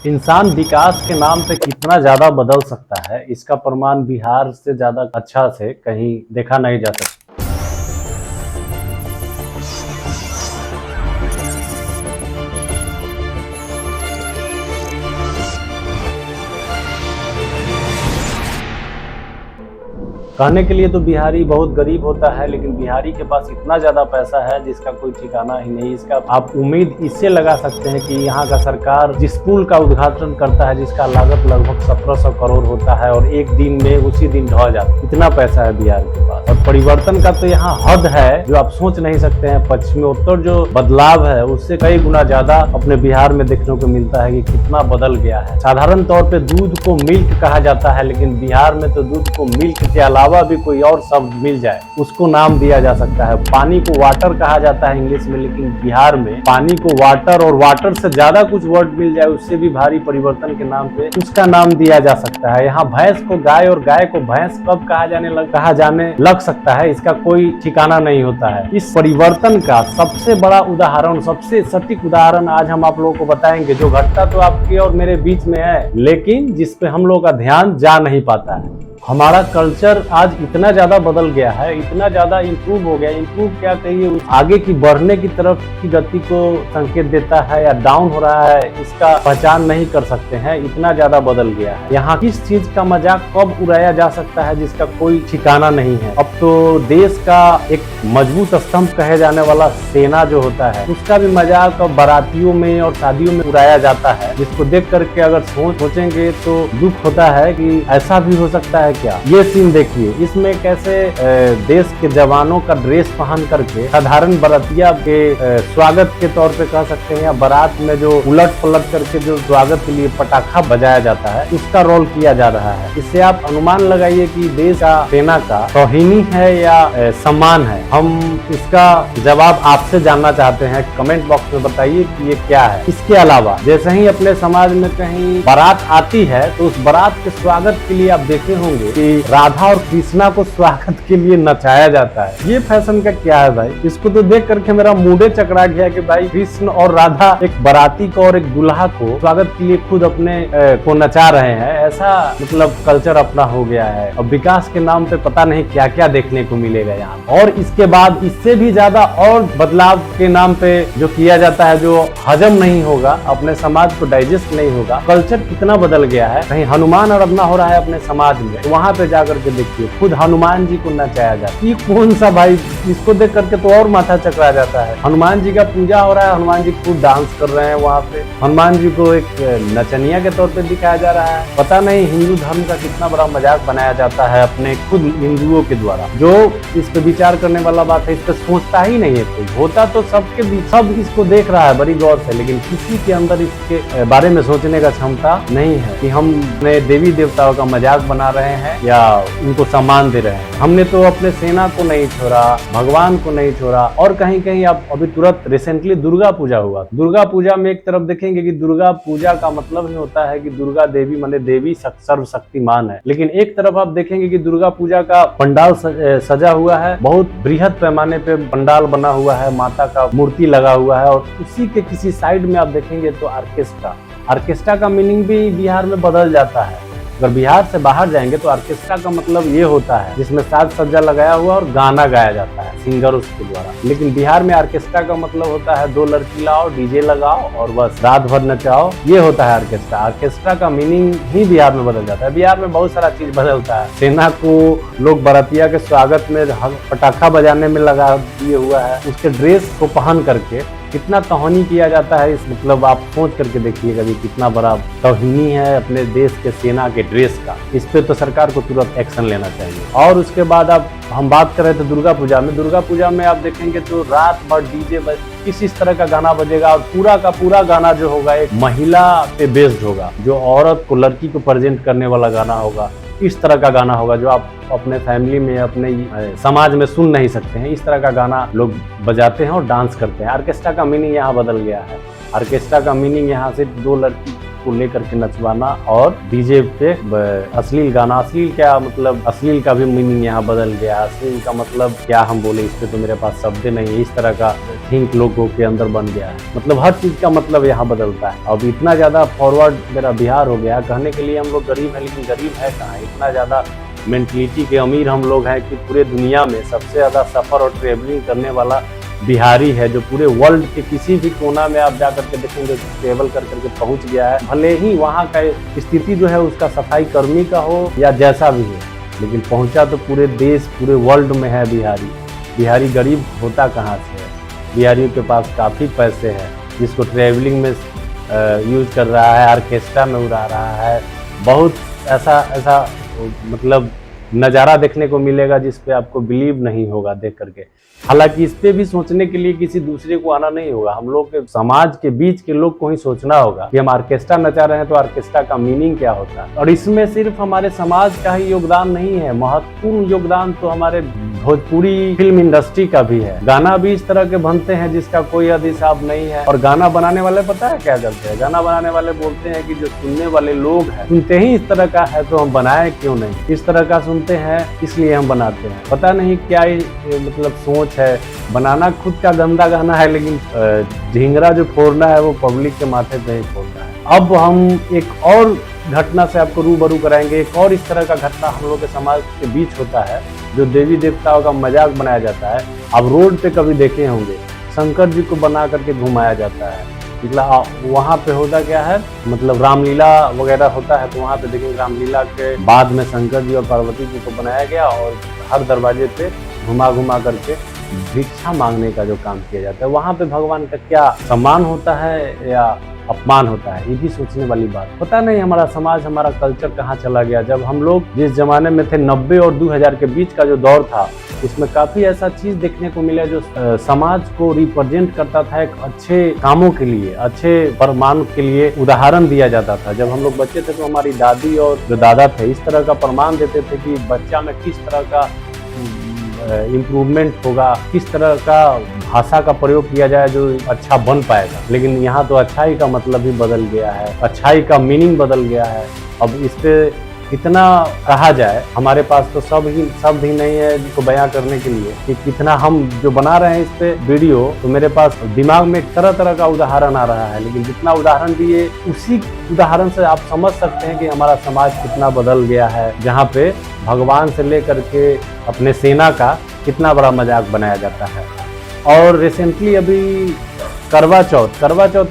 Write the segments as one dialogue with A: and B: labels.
A: इंसान विकास के नाम पे कितना ज्यादा बदल सकता है, इसका प्रमाण बिहार से ज्यादा अच्छा से कहीं देखा नहीं जा सकता। कहने के लिए तो बिहारी बहुत गरीब होता है, लेकिन बिहारी के पास इतना ज्यादा पैसा है जिसका कोई ठिकाना ही नहीं। इसका आप उम्मीद इससे लगा सकते हैं कि यहाँ का सरकार जिस पुल का उद्घाटन करता है जिसका लागत लगभग 1700 करोड़ होता है और एक दिन में उसी दिन ढह जाता है, इतना पैसा है बिहार के पास। और परिवर्तन का तो यहाँ हद है जो आप सोच नहीं सकते हैं। पश्चिमोत्तर जो बदलाव है उससे कई गुना ज्यादा अपने बिहार में देखने को मिलता है कि कितना बदल गया है। साधारण तौर पे दूध को मिल्क कहा जाता है, लेकिन बिहार में तो दूध को मिल्क के अलावा भी कोई और शब्द मिल जाए उसको नाम दिया जा सकता है। पानी को वाटर कहा जाता है इंग्लिश में, लेकिन बिहार में पानी को वाटर और वाटर से ज्यादा कुछ वर्ड मिल जाए उससे भी भारी परिवर्तन के नाम पे उसका नाम दिया जा सकता है। यहाँ भैंस को गाय और गाय को भैंस कब कहा जाने लग सकता है, इसका कोई ठिकाना नहीं होता है। इस परिवर्तन का सबसे बड़ा उदाहरण, सबसे सटीक उदाहरण आज हम आप लोगों को बताएंगे, जो घटना तो आपके और मेरे बीच में है लेकिन जिसपे हम लोग का ध्यान जा नहीं पाता है। हमारा कल्चर आज इतना ज्यादा बदल गया है, इतना ज्यादा इम्प्रूव हो गया। इम्प्रूव क्या कहिए, आगे की बढ़ने की तरफ की गति को संकेत देता है या डाउन हो रहा है, इसका पहचान नहीं कर सकते हैं। इतना ज्यादा बदल गया है। यहाँ किस चीज का मजाक कब उड़ाया जा सकता है जिसका कोई ठिकाना नहीं है। अब तो देश का एक मजबूत स्तंभ कहे जाने वाला सेना जो होता है उसका भी मजाक अब बारातियों में और शादियों में उड़ाया जाता है, जिसको देख करके अगर सोचेंगे तो दुख होता है कि ऐसा भी हो सकता है क्या। ये सीन देखिए, इसमें कैसे देश के जवानों का ड्रेस पहन करके साधारण बरातिया के स्वागत के तौर पे कह सकते हैं, या बारात में जो उलट पलट करके जो स्वागत के लिए पटाखा बजाया जाता है उसका रोल किया जा रहा है। इससे आप अनुमान लगाइए कि देश का सेना का तौहीनी है या सम्मान है। हम इसका जवाब आपसे जानना चाहते हैं, कमेंट बॉक्स में बताइए कि ये क्या है। इसके अलावा जैसे ही अपने समाज में कहीं बारात आती है तो उस बारात के स्वागत के लिए आप देखे होंगे कि राधा और कृष्णा को स्वागत के लिए नचाया जाता है। ये फैशन का क्या है भाई? इसको तो देख करके मेरा मूडे चकरा गया कि भाई कृष्ण और राधा एक बाराती को और एक दुल्हा को स्वागत के लिए खुद अपने को नचा रहे हैं। ऐसा मतलब कल्चर अपना हो गया है। अब विकास के नाम पे पता नहीं क्या क्या देखने को मिलेगा यहाँ। और इसके बाद इससे भी ज्यादा और बदलाव के नाम पे जो किया जाता है, जो हजम नहीं होगा, अपने समाज को डाइजेस्ट नहीं होगा। कल्चर कितना बदल गया है। कहीं हनुमान आराधना हो रहा है अपने समाज में, वहां पे जाकर के देखिए खुद हनुमान जी को नचाया जाता है। ये कौन सा भाई, इसको देख करके तो और माथा चकरा जाता है। हनुमान जी का पूजा हो रहा है, हनुमान जी खुद डांस कर रहे हैं वहां पे, हनुमान जी को एक नचनिया के तौर पे दिखाया जा रहा है। पता नहीं हिंदू धर्म का कितना बड़ा मजाक बनाया जाता है अपने खुद हिंदुओं के द्वारा। जो इस पे विचार करने वाला बात है, इस पे सोचता ही नहीं है कोई। होता तो सबके बीच, सब इसको देख रहा है बड़ी गौर से, लेकिन किसी के अंदर इसके बारे में सोचने का क्षमता नहीं है कि हम अपने देवी देवताओं का मजाक बना रहे हैं या उनको सम्मान दे रहे हैं। हमने तो अपने सेना को नहीं छोड़ा, भगवान को नहीं छोड़ा। और कहीं कहीं आप अभी तुरंत रिसेंटली दुर्गा पूजा हुआ। दुर्गा पूजा में एक तरफ देखेंगे कि दुर्गा पूजा का मतलब ही होता है कि दुर्गा देवी माने देवी सर्वशक्तिमान है, लेकिन एक तरफ आप देखेंगे कि दुर्गा पूजा का पंडाल सजा हुआ है, बहुत बृहद पैमाने पे पंडाल बना हुआ है, माता का मूर्ति लगा हुआ है, और उसी के किसी साइड में आप देखेंगे तो ऑर्केस्ट्रा का मीनिंग भी बिहार में बदल जाता है। अगर बिहार से बाहर जाएंगे तो ऑर्केस्ट्रा का मतलब ये होता है जिसमें साज सज्जा लगाया हुआ और गाना गाया जाता है सिंगर उसके द्वारा। लेकिन बिहार में ऑर्केस्ट्रा का मतलब होता है दो लड़की लाओ, डीजे लगाओ और बस रात भर नचाओ, ये होता है ऑर्केस्ट्रा। ऑर्केस्ट्रा का मीनिंग ही बिहार में बदल जाता है। बिहार में बहुत सारा चीज बदलता है। सेना को लोग बरातिया के स्वागत में पटाखा बजाने में लगा दिए हुआ है, उसके ड्रेस को पहन करके कितना तौहीनी किया जाता है। इस मतलब आप सोच करके देखिएगा कि कितना बड़ा तौहीनी है अपने देश के सेना के ड्रेस का। इस पे तो सरकार को तुरंत एक्शन लेना चाहिए। और उसके बाद अब हम बात कर रहे थे दुर्गा पूजा में। दुर्गा पूजा में आप देखेंगे तो रात भर डीजे इस तरह का गाना बजेगा, और पूरा का पूरा गाना जो होगा एक महिला पे बेस्ड होगा, जो औरत को, लड़की को प्रेजेंट करने वाला गाना होगा। इस तरह का गाना होगा जो आप अपने फैमिली में, अपने समाज में सुन नहीं सकते हैं। इस तरह का गाना लोग बजाते हैं और डांस करते हैं। ऑर्केस्ट्रा का मीनिंग यहाँ बदल गया है। ऑर्केस्ट्रा का मीनिंग यहाँ सिर्फ दो लड़की को लेकर के नचवाना और डीजे पे अश्लील गाना, अश्लील क्या मतलब, अश्लील का भी मीनिंग यहाँ बदल गया। अश्लील का मतलब क्या हम बोले, इस पे तो मेरे पास शब्द नहीं, इस तरह का थिंक लोगों के अंदर बन गया है। मतलब हर चीज का मतलब यहाँ बदलता है। अब इतना ज्यादा फॉरवर्ड मेरा बिहार हो गया, कहने के लिए हम लोग गरीब है, लेकिन गरीब है कहाँ। इतना ज्यादा मेंटलिटी के अमीर हम लोग हैं कि पूरे दुनिया में सबसे ज्यादा सफर और ट्रेवलिंग करने वाला बिहारी है, जो पूरे वर्ल्ड के किसी भी कोना में आप जा करके देखेंगे ट्रेवल कर करके पहुंच गया है। भले ही वहाँ का स्थिति जो है उसका सफाई कर्मी का हो या जैसा भी हो, लेकिन पहुंचा तो पूरे देश पूरे वर्ल्ड में है बिहारी। बिहारी गरीब होता कहाँ से है? बिहारियों के पास काफ़ी पैसे हैं, जिसको ट्रेवलिंग में यूज कर रहा है, ऑर्केस्ट्रा में उड़ा रहा है। बहुत ऐसा मतलब नज़ारा देखने को मिलेगा जिस पे आपको बिलीव नहीं होगा देख करके। हालांकि इस पे भी सोचने के लिए किसी दूसरे को आना नहीं होगा, हम लोग के समाज के बीच के लोग को ही सोचना होगा कि हम ऑर्केस्ट्रा नचा रहे हैं तो ऑर्केस्ट्रा का मीनिंग क्या होता है। और इसमें सिर्फ हमारे समाज का ही योगदान नहीं है, महत्वपूर्ण योगदान तो हमारे भोजपुरी फिल्म इंडस्ट्री का भी है। गाना भी इस तरह के बनते हैं जिसका कोई हद हिसाब नहीं है। और गाना बनाने वाले पता है क्या करते हैं? गाना बनाने वाले बोलते हैं कि जो सुनने वाले लोग हैं सुनते ही इस तरह का है तो हम बनाए क्यों नहीं, इस तरह का सुनते हैं इसलिए हम बनाते हैं। पता नहीं क्या मतलब सोच है। बनाना खुद का गंदा गाना है, लेकिन ढिंगरा जो फोड़ना है वो पब्लिक के माथे पे ही फोड़ना है। अब हम एक और घटना से आपको रूबरू कराएंगे। एक और इस तरह का घटना हम लोग के समाज के बीच होता है, जो देवी देवताओं का मजाक बनाया जाता है। आप रोड पे कभी देखे होंगे, शंकर जी को बना करके घुमाया जाता है। मतलब वहाँ पे होता क्या है, मतलब रामलीला वगैरह होता है, तो वहाँ पे देखेंगे रामलीला के बाद में शंकर जी और पार्वती जी को बनाया गया और हर दरवाजे पे घुमा घुमा करके भिक्षा मांगने का जो काम किया जाता है। वहाँ पे भगवान का क्या सम्मान होता है या अपमान होता है, ये भी सोचने वाली बात। पता नहीं हमारा समाज, हमारा कल्चर कहाँ चला गया। जब हम लोग जिस जमाने में थे 90 और 2000 के बीच का जो दौर था, इसमें काफी ऐसा चीज देखने को मिला जो समाज को रिप्रेजेंट करता था। एक अच्छे कामों के लिए, अच्छे प्रमाण के लिए उदाहरण दिया जाता था। जब हम लोग बच्चे थे तो हमारी दादी और जो दादा थे इस तरह का प्रमाण देते थे कि बच्चा में किस तरह का इम्प्रूवमेंट होगा, किस तरह का भाषा का प्रयोग किया जाए जो अच्छा बन पाएगा। लेकिन यहाँ तो अच्छाई का मतलब ही बदल गया है, अच्छाई का मीनिंग बदल गया है। अब इस पे कितना कहा जाए, हमारे पास तो शब्द ही नहीं है इसको बयां करने के लिए कि कितना हम जो बना रहे हैं इस पे वीडियो, तो मेरे पास दिमाग में तरह तरह का उदाहरण आ रहा है। लेकिन जितना उदाहरण दिए उसी उदाहरण से आप समझ सकते हैं कि हमारा समाज कितना बदल गया है, जहाँ पे भगवान से लेकर के अपने सेना का कितना बड़ा मजाक बनाया जाता है। और रिसेंटली अभी करवा चौथ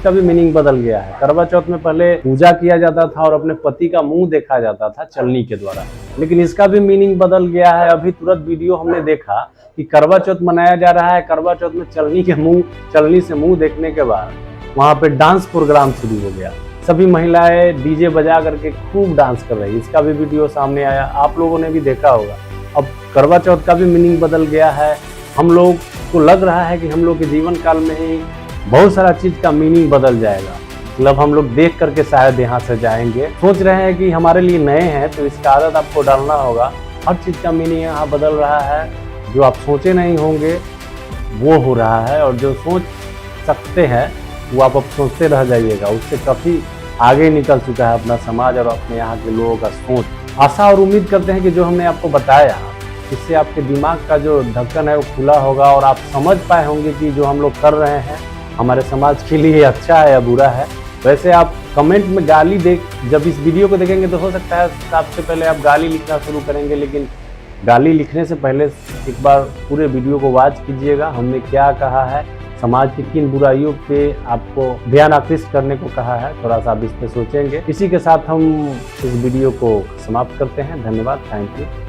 A: का भी मीनिंग बदल गया है। करवा चौथ में पहले पूजा किया जाता था और अपने पति का मुंह देखा जाता था चलनी के द्वारा, लेकिन इसका भी मीनिंग बदल गया है। अभी तुरंत वीडियो हमने देखा कि करवा चौथ मनाया जा रहा है, करवा चौथ में चलनी से मुंह देखने के बाद वहाँ पे डांस प्रोग्राम शुरू हो गया। सभी महिलाएं डीजे बजा करके खूब डांस कर रही, इसका भी वीडियो सामने आया, आप लोगों ने भी देखा होगा। अब करवा चौथ का भी मीनिंग बदल गया है। हम लोग को लग रहा है कि हम लोग के जीवन काल में ही बहुत सारा चीज का मीनिंग बदल जाएगा। मतलब हम लोग देख करके शायद यहाँ से जाएंगे। सोच रहे हैं कि हमारे लिए नए हैं तो इसका आदत आपको डालना होगा। हर चीज का मीनिंग यहाँ बदल रहा है। जो आप सोचे नहीं होंगे वो हो रहा है, और जो सोच सकते हैं वो आप अब सोचते रह जाइएगा। उससे काफी आगे निकल चुका है अपना समाज और अपने यहाँ के लोगों का सोच। आशा और उम्मीद करते हैं कि जो हमने आपको बताया इससे आपके दिमाग का जो ढक्कन है वो खुला होगा और आप समझ पाए होंगे कि जो हम लोग कर रहे हैं हमारे समाज के लिए अच्छा है या बुरा है। वैसे आप कमेंट में गाली जब इस वीडियो को देखेंगे तो हो सकता है सबसे पहले आप गाली लिखना शुरू करेंगे, लेकिन गाली लिखने से पहले एक बार पूरे वीडियो को वॉच कीजिएगा। हमने क्या कहा है, समाज की किन बुराइयों पे आपको ध्यान आकृष्ट करने को कहा है, थोड़ा सा आप इस पे सोचेंगे। इसी के साथ हम इस वीडियो को समाप्त करते हैं। धन्यवाद, थैंक यू।